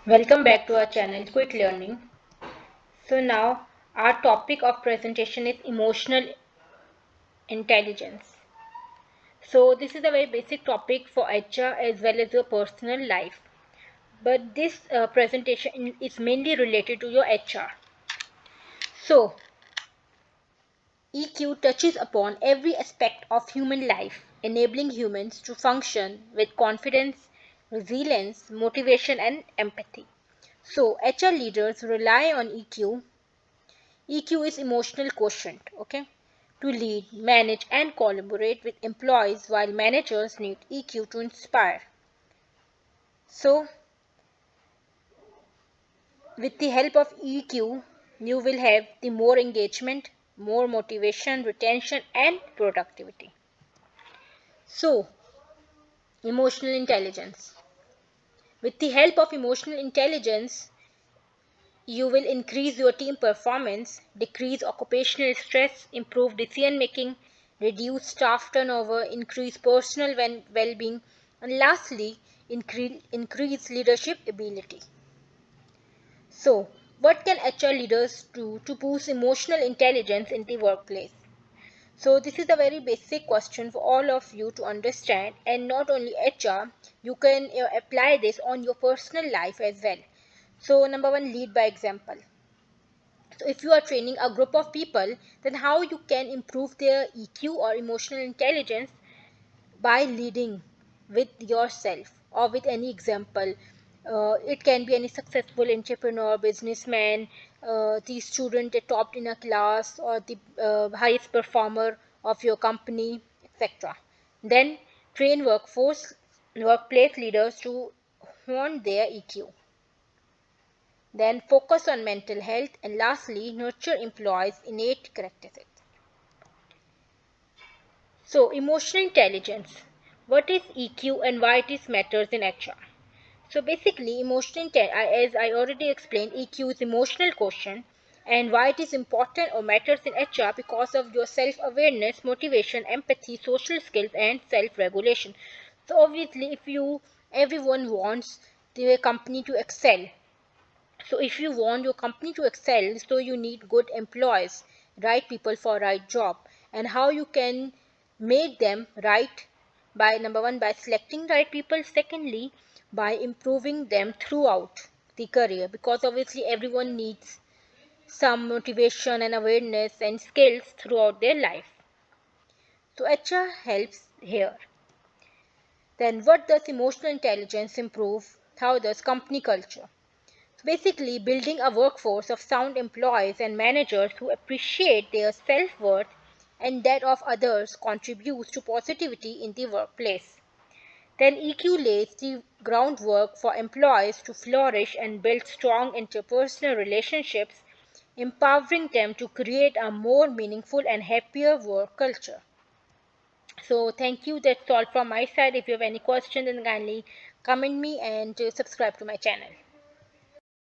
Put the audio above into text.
Welcome back to our channel Quick Learning. So now our topic of presentation is emotional intelligence. So this is a very basic topic for HR as well as your personal life. But this presentation is mainly related to your HR. So EQ touches upon every aspect of human life, enabling humans to function with confidence, resilience, motivation and empathy. So HR leaders rely on EQ. EQ is emotional quotient, okay? To lead, manage, and collaborate with employees, while managers need EQ to inspire. So, with the help of EQ, you will have the more engagement, more motivation, retention, and productivity. So, emotional intelligence. With the help of emotional intelligence, you will increase your team performance, decrease occupational stress, improve decision making, reduce staff turnover, increase personal well being, and lastly, increase leadership ability. So, what can HR leaders do to boost emotional intelligence in the workplace? So, this is a very basic question for all of you to understand, and not only HR, you can apply this on your personal life as well. So, number one, lead by example. So if you are training a group of people, then how you can improve their EQ or emotional intelligence? By leading with yourself or with any example. It can be any successful entrepreneur, businessman, the student that topped in a class, or the highest performer of your company, etc. Then train workplace leaders to hone their EQ. Then focus on mental health, and lastly, nurture employees' innate characteristics. So, emotional intelligence. What is EQ and why it matters in HR? So, basically, as I already explained, EQ is emotional quotient, and why it is important or matters in HR because of your self-awareness, motivation, empathy, social skills, and self-regulation. So, obviously, everyone wants their company to excel. So if you want your company to excel, so you need good employees, right people for right job. And how you can make them right? By number one, by selecting right people. Secondly, by improving them throughout the career, because obviously everyone needs some motivation and awareness and skills throughout their life. So HR helps here. Then what does emotional intelligence improve? How does company culture? Basically, building a workforce of sound employees and managers who appreciate their self-worth and that of others contributes to positivity in the workplace. Then EQ lays the groundwork for employees to flourish and build strong interpersonal relationships, empowering them to create a more meaningful and happier work culture. So thank you. That's all from my side. If you have any questions, then kindly comment me and subscribe to my channel.